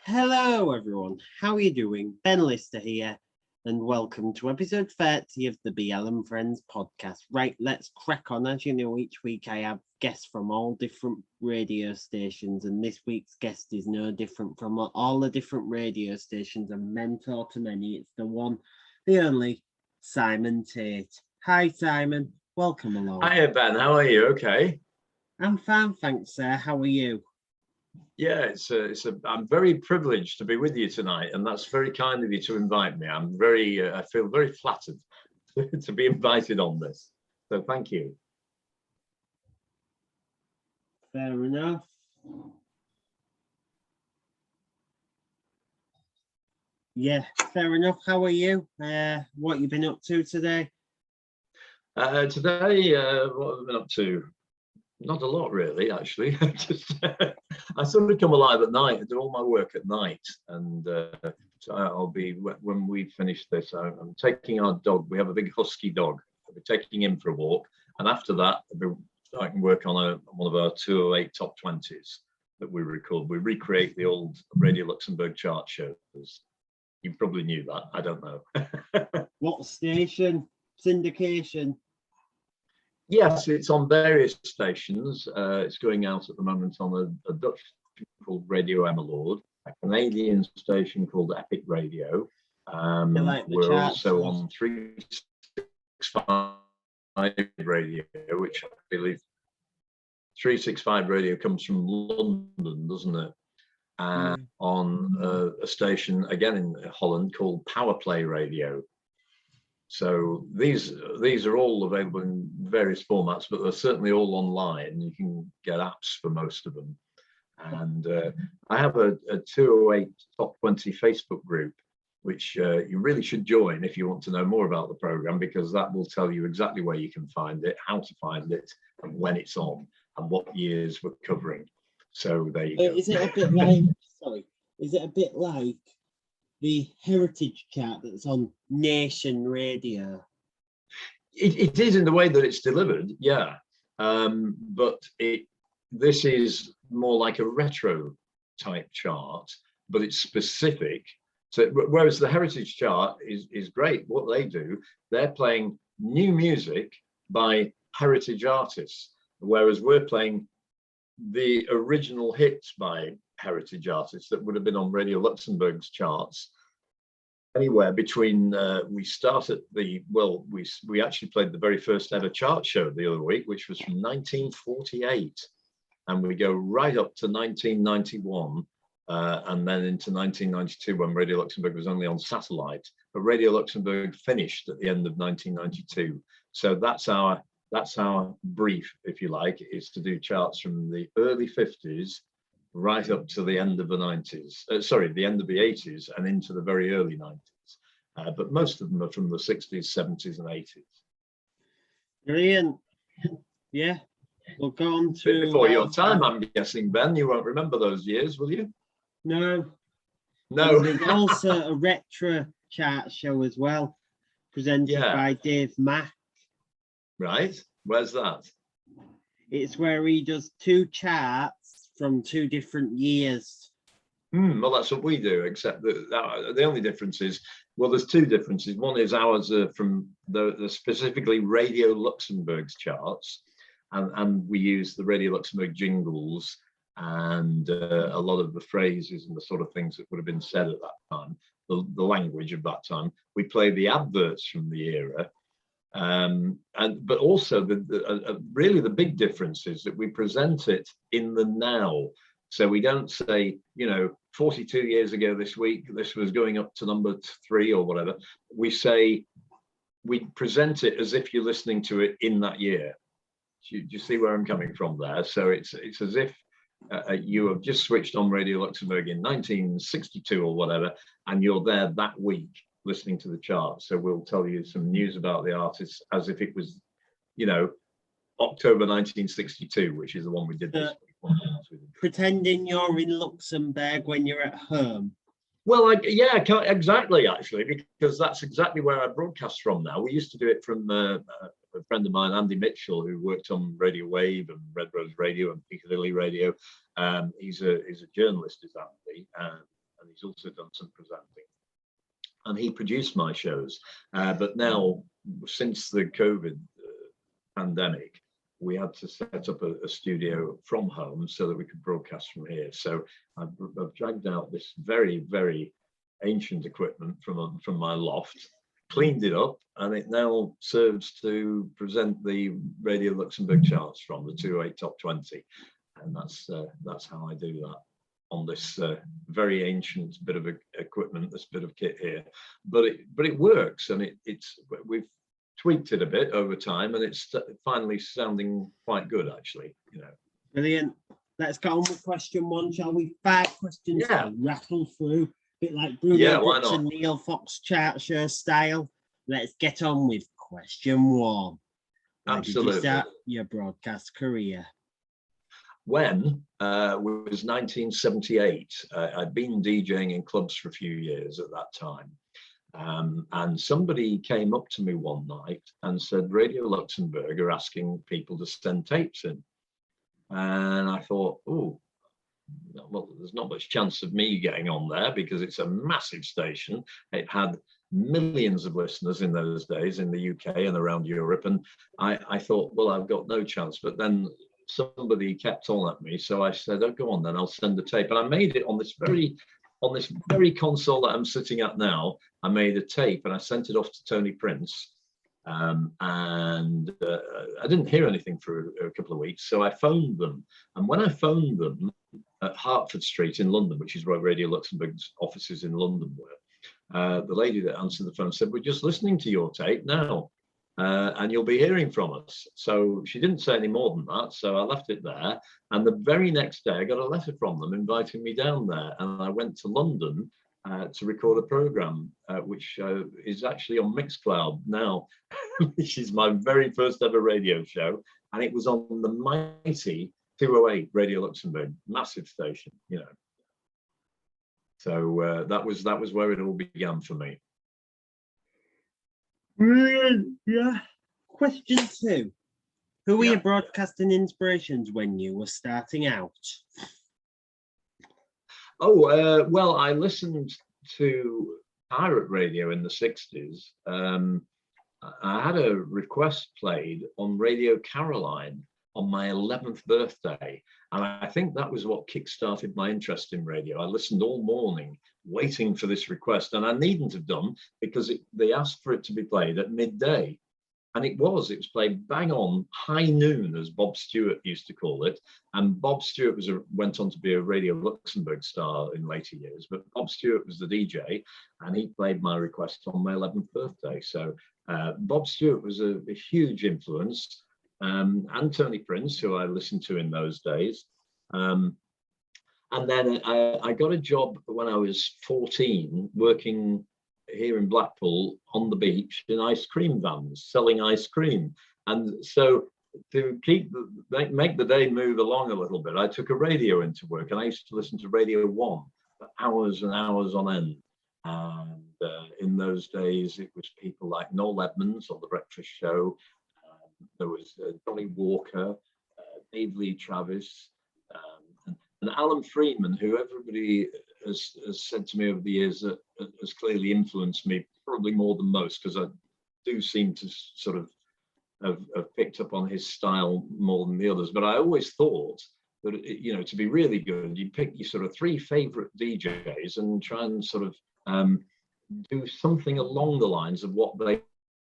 Hello everyone, how are you doing? Ben Lister here, and welcome to episode 30 of the BL and Friends podcast. Right, let's crack on. As you know, each week I have guests from all different radio stations, and this week's guest is no different from all the different radio stations and mentor to many. It's the one, the only, Simon Tate. Hi Simon, welcome along. Hiya Ben, how are you? Okay. I'm fine, thanks sir. How are you? Yeah, I'm very privileged to be with you tonight, and that's very kind of you to invite me. I feel very flattered to be invited on this. So thank you. Fair enough. Yeah, fair enough. How are you? What you been up to today? Today, what have I been up to? Not a lot, really, actually. Just, I sort of come alive at night. I do all my work at night, and so I'll be, when we finish this, I'm taking our dog. We have a big husky dog. I'll be taking him for a walk, and after that, I can work on one of our 208 top 20s that we record. We recreate the old Radio Luxembourg chart shows. You probably knew that. I don't know. What station? Syndication? Yes, it's on various stations. It's going out at the moment on a Dutch station called Radio Emmeloord, a Canadian station called Epic Radio. We're also on 365 Radio, which I believe 365 Radio comes from London, doesn't it? On a station again in Holland called Powerplay Radio. So these are all available in various formats, but they're certainly all online. You can get apps for most of them. And I have a 208 Top 20 Facebook group, which you really should join if you want to know more about the program, because that will tell you exactly where you can find it, how to find it, and when it's on, and what years we're covering. So there you go. Is it a bit like? Sorry, is it a bit like the heritage chart that's on Nation Radio? It is in the way that it's delivered, yeah. But this is more like a retro type chart, but it's specific. So whereas the heritage chart is great, what they do, they're playing new music by heritage artists, whereas we're playing the original hits by heritage artists that would have been on Radio Luxembourg's charts anywhere between we actually played the very first ever chart show the other week, which was from 1948, and we go right up to 1991 and then into 1992 when Radio Luxembourg was only on satellite, but Radio Luxembourg finished at the end of 1992. So that's our brief, if you like, is to do charts from the early 50s right up to the end of the 90s, the end of the 80s and into the very early 90s. But most of them are from the 60s, 70s and 80s. Brilliant. Yeah, we'll go on to... Before your time, I'm guessing, Ben, you won't remember those years, will you? No. No. And there's also a retro chart show as well, presented by Dave Mack. Right, where's that? It's where he does two charts from two different years. Well, that's what we do, except that the only difference is, well, there's two differences. One is ours are from the specifically Radio Luxembourg's charts, and we use the Radio Luxembourg jingles and a lot of the phrases and the sort of things that would have been said at that time, the language of that time. We play the adverts from the era. But also really the big difference is that we present it in the now. So we don't say, 42 years ago this week, this was going up to number 3 or whatever. We present it as if you're listening to it in that year. Do you see where I'm coming from there? So it's as if you have just switched on Radio Luxembourg in 1962 or whatever, and you're there that week listening to the charts. So we'll tell you some news about the artists as if it was, October 1962, which is the one we did this week. Pretending you're in Luxembourg when you're at home. Well, exactly, actually, because that's exactly where I broadcast from now. We used to do it from a friend of mine, Andy Mitchell, who worked on Radio Wave and Red Rose Radio and Piccadilly Radio. He's a journalist, is Andy, and he's also done some presenting. And he produced my shows. But now, since the COVID pandemic, we had to set up a studio from home so that we could broadcast from here. So I've dragged out this very, very ancient equipment from my loft, cleaned it up, and it now serves to present the Radio Luxembourg charts from the 208 Top 20. And that's how I do that on this very ancient bit of equipment, this bit of kit here. But it works, and we've tweaked it a bit over time, and it's finally sounding quite good, actually. Brilliant. Let's go on with question 1, shall we? 5 questions to rattle through, a bit like Bruno Brooks and Neil Fox chart show style. Let's get on with question 1. Where Absolutely. did you start your broadcast career? When was 1978. I'd been DJing in clubs for a few years at that time. And somebody came up to me one night and said, Radio Luxembourg are asking people to send tapes in. And I thought, oh, well, there's not much chance of me getting on there because it's a massive station. It had millions of listeners in those days in the UK and around Europe. And I thought, well, I've got no chance. But then somebody kept on at me. So I said, oh, go on, then I'll send the tape. And I made it on this very console that I'm sitting at now. I made a tape and I sent it off to Tony Prince. And I didn't hear anything for a couple of weeks. So I phoned them. And when I phoned them at Hertford Street in London, which is where Radio Luxembourg's offices in London were, the lady that answered the phone said, we're just listening to your tape now. And you'll be hearing from us. So she didn't say any more than that. So I left it there. And the very next day, I got a letter from them inviting me down there. And I went to London to record a program, which is actually on Mixcloud now, which is my very first ever radio show. And it was on the mighty 208 Radio Luxembourg, massive station, So that was where it all began for me. Brilliant. Yeah. Question 2. Who were your broadcasting inspirations when you were starting out? Oh, well, I listened to pirate radio in the 60s. I had a request played on Radio Caroline on my 11th birthday. And I think that was what kickstarted my interest in radio. I listened all morning waiting for this request, and I needn't have done because they asked for it to be played at midday. And it was played bang on high noon, as Bob Stewart used to call it. And Bob Stewart went on to be a Radio Luxembourg star in later years, but Bob Stewart was the DJ, and he played my request on my 11th birthday. So Bob Stewart was a huge influence. And Tony Prince, who I listened to in those days. And then I got a job when I was 14, working here in Blackpool on the beach in ice cream vans, selling ice cream. And so to make the day move along a little bit, I took a radio into work, and I used to listen to Radio 1 for hours and hours on end. And in those days, it was people like Noel Edmonds on The Breakfast Show. There was Johnny Walker, Dave Lee Travis, and Alan Freeman, who everybody has said to me over the years that has clearly influenced me, probably more than most, because I do seem to sort of have picked up on his style more than the others. But I always thought that, to be really good, you pick your sort of 3 favorite DJs and try and sort of do something along the lines of what they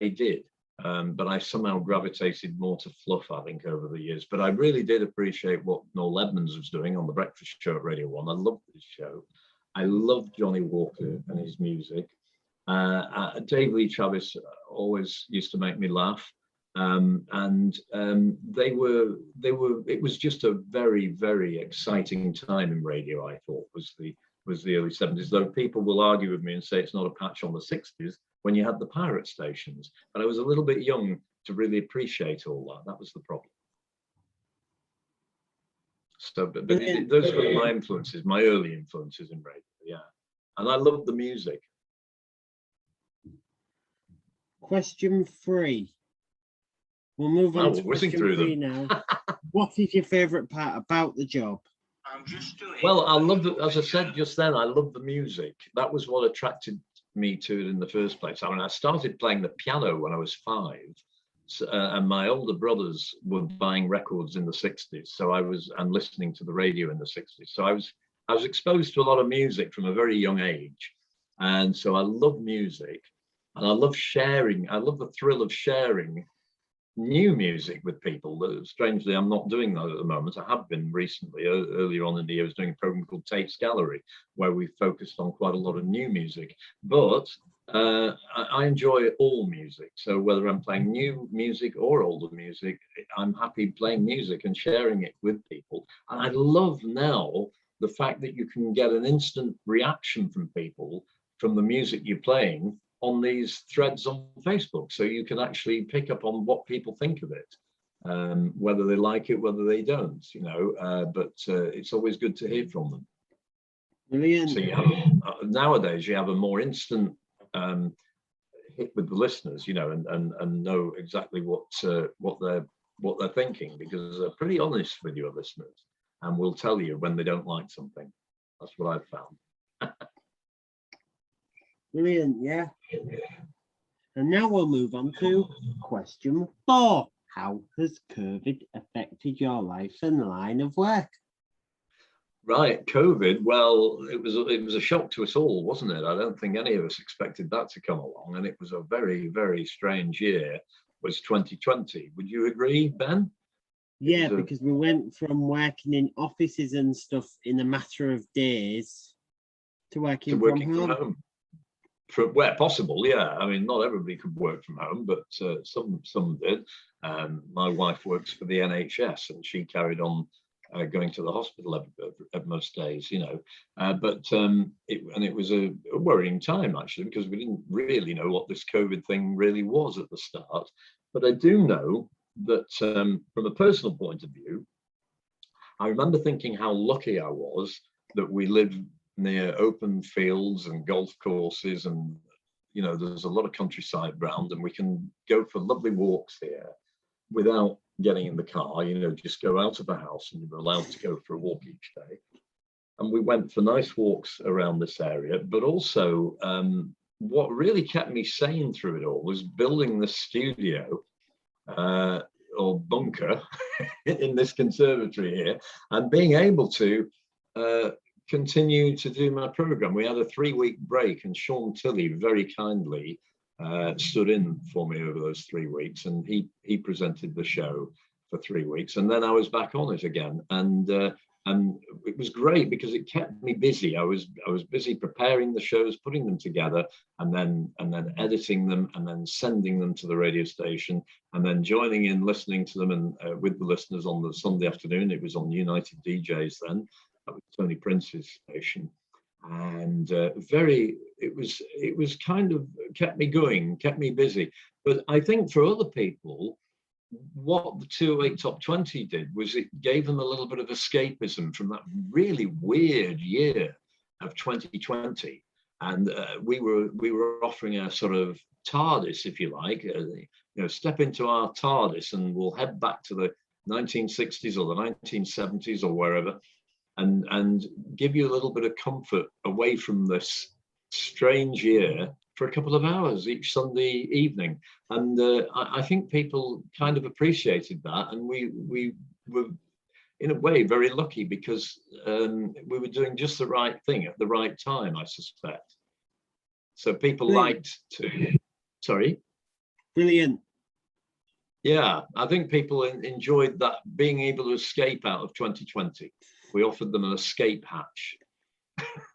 did. But I somehow gravitated more to fluff, I think, over the years. But I really did appreciate what Noel Edmonds was doing on The Breakfast Show at Radio 1. I loved this show. I loved Johnny Walker and his music. Dave Lee Travis always used to make me laugh. It was just a very, very exciting time in radio, I thought, was the early 70s. Though people will argue with me and say it's not a patch on the 60s, when you had the pirate stations. But I was a little bit young to really appreciate all that. That was the problem. So, but those were my influences, my early influences in radio, yeah. And I loved the music. Question 3. We'll move on to question 3 now. What is your favourite part about the job? Well, I love it. As I said just then, I love the music. That was what attracted me to it in the first place. I mean, I started playing the piano when I was 5, and my older brothers were buying records in the 60s. So and listening to the radio in the 60s. So I was exposed to a lot of music from a very young age. And so I love music, and I love sharing. I love the thrill of sharing new music with people. Strangely, I'm not doing that at the moment. I have been recently. Earlier on in the year, I was doing a program called Tate's Gallery, where we focused on quite a lot of new music. But I enjoy all music. So whether I'm playing new music or older music, I'm happy playing music and sharing it with people. And I love now the fact that you can get an instant reaction from people from the music you're playing on these threads on Facebook. So you can actually pick up on what people think of it, whether they like it, whether they don't, but it's always good to hear from them. Brilliant. So nowadays you have a more instant hit with the listeners, and know exactly what they're thinking, because they're pretty honest with your listeners and will tell you when they don't like something. That's what I've found. Brilliant, yeah. And now we'll move on to question 4. How has COVID affected your life and line of work? Right, COVID. Well, it was a shock to us all, wasn't it? I don't think any of us expected that to come along, and it was a very, very strange year. Was 2020? Would you agree, Ben? Yeah, because we went from working in offices and stuff in a matter of days to working from home. From where possible, yeah. I mean, not everybody could work from home, but some did. My wife works for the NHS, and she carried on going to the hospital at most days, but it was a worrying time, actually, because we didn't really know what this COVID thing really was at the start. But I do know that from a personal point of view, I remember thinking how lucky I was that we lived near open fields and golf courses, and there's a lot of countryside around, and we can go for lovely walks here without getting in the car. Just go out of the house, and you're allowed to go for a walk each day. And we went for nice walks around this area. But also what really kept me sane through it all was building the studio or bunker in this conservatory here, and being able to continue to do my program. We had a 3-week break, and Sean Tilley very kindly stood in for me over those 3 weeks, and he presented the show for 3 weeks, and then I was back on it again, and it was great because it kept me busy. I was busy preparing the shows, putting them together, and then editing them, and then sending them to the radio station, and then joining in, listening to them, and with the listeners on the Sunday afternoon. It was on United DJs then. That was Tony Prince's station, and it was kind of kept me going, kept me busy. But I think for other people, what the 208 Top 20 did was it gave them a little bit of escapism from that really weird year of 2020, and we were offering a sort of TARDIS, if you like, step into our TARDIS and we'll head back to the 1960s or the 1970s or wherever, and give you a little bit of comfort away from this strange year for a couple of hours each Sunday evening. And I think people kind of appreciated that, and we were in a way very lucky because we were doing just the right thing at the right time, I suspect. So people liked to, sorry? Brilliant. Yeah, I think people enjoyed that, being able to escape out of 2020. We offered them an escape hatch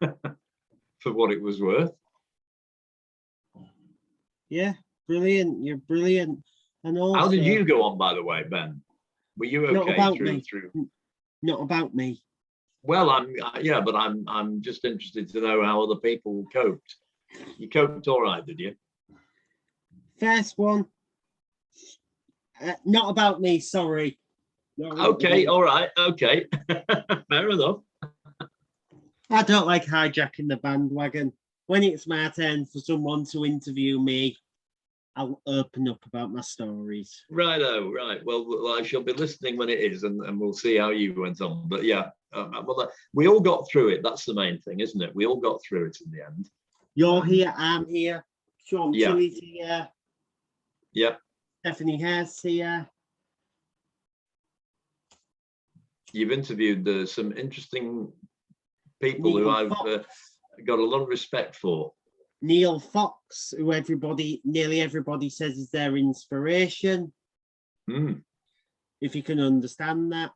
for what it was worth. Yeah, brilliant. You're brilliant. And also, how did you go on, by the way, Ben? Were you okay through? Not about me. Well, I'm just interested to know how other people coped. You coped all right, did you? First one. Not about me, sorry. Okay, all right, okay. Fair enough. I don't like hijacking the bandwagon. When it's my turn for someone to interview me, I'll open up about my stories. Righto, right. Well, I shall be listening when it is, and we'll see how you went on. But yeah, we all got through it. That's the main thing, isn't it? We all got through it in the end. You're here, I'm here, Sean Yeah. Tilly's here, Yeah. Stephanie Hare's here. You've interviewed some interesting people who Neil I've Fox. got a lot of respect for. Neil Fox, who nearly everybody says is their inspiration. If you can understand that.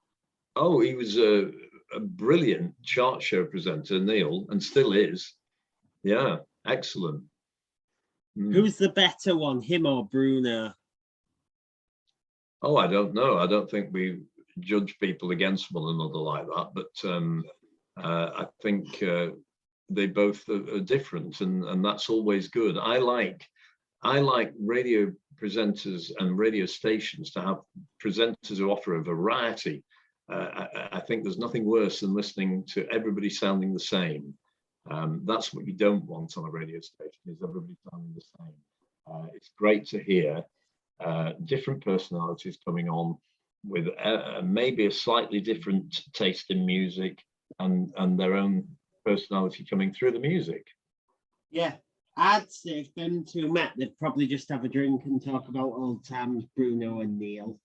Oh, he was a brilliant chart show presenter, Neil, and still is. Yeah, excellent. Who's the better one, him or Bruno? Oh, I don't know. I don't think we judge people against one another like that, but I think they both are different, and that's always good. I like radio presenters and radio stations to have presenters who offer a variety. I think there's nothing worse than listening to everybody sounding the same. That's what you don't want on a radio station, is everybody sounding the same. It's great to hear different personalities coming on with maybe a slightly different taste in music and their own personality coming through the music. Yeah, I'd say if them two met, they'd probably just have a drink and talk about old times, Bruno and Neil.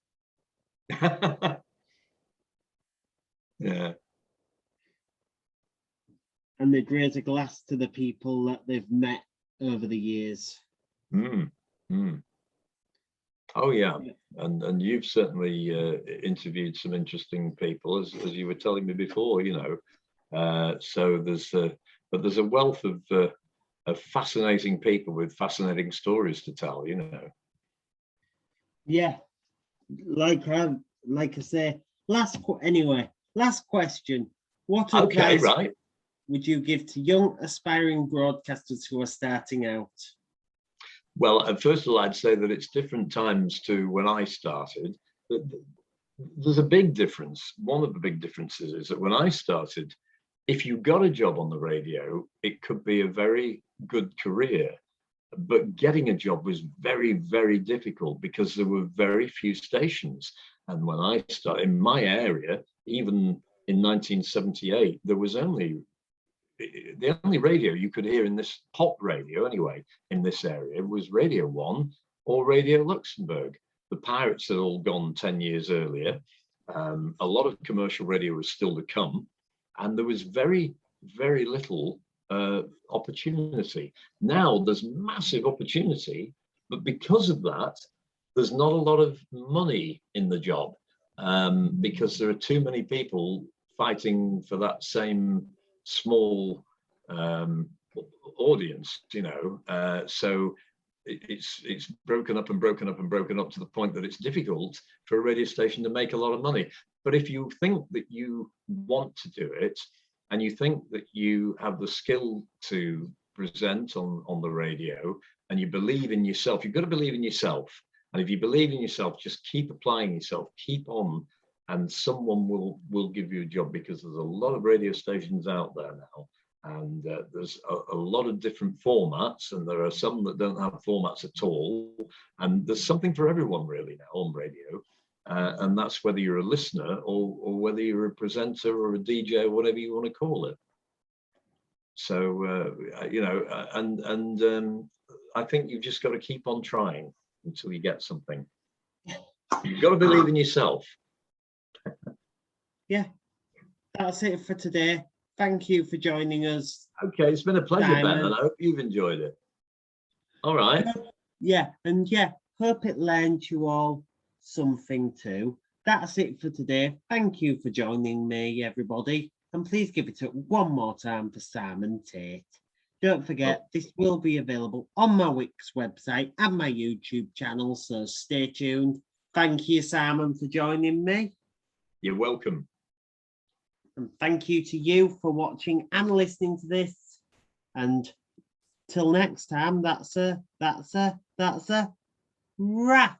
Yeah. And they'd raise a glass to the people that they've met over the years. Oh yeah, and you've certainly interviewed some interesting people, as you were telling me before, you know. So there's a wealth of fascinating people with fascinating stories to tell, you know. Yeah, like I say, last question. What advice would you give to young aspiring broadcasters who are starting out? Well, first of all, I'd say that it's different times to when I started. There's a big difference. One of the big differences is that when I started, if you got a job on the radio, it could be a very good career. But getting a job was very, very difficult because there were very few stations. And when I started in my area, even in 1978, there was the only radio you could hear in this pop radio anyway in this area was Radio 1 or Radio Luxembourg. The Pirates had all gone 10 years earlier. A lot of commercial radio was still to come, and there was very, very little opportunity. Now there's massive opportunity, but because of that, there's not a lot of money in the job because there are too many people fighting for that same small audience, you know. So it's broken up and broken up and broken up to the point that it's difficult for a radio station to make a lot of money. But if you think that you want to do it and you think that you have the skill to present on the radio and you believe in yourself, you've got to believe in yourself. And if you believe in yourself, just keep applying yourself, keep on, and someone will give you a job, because there's a lot of radio stations out there now. And there's a lot of different formats, and there are some that don't have formats at all. And there's something for everyone really now on radio. And that's whether you're a listener or whether you're a presenter or a DJ or whatever you want to call it. So, you know, and I think you've just got to keep on trying until you get something. You've got to believe in yourself. Yeah, that's it for today. Thank you for joining us. Okay, it's been a pleasure, Simon. Ben, and I hope you've enjoyed it. All right. Yeah, and yeah, hope it learned you all something too. That's it for today. Thank you for joining me, everybody. And please give it up one more time for Simon Tate. Don't forget, this will be available on my Wix website and my YouTube channel, so stay tuned. Thank you, Simon, for joining me. You're welcome. And thank you to you for watching and listening to this. And till next time, that's a wrap.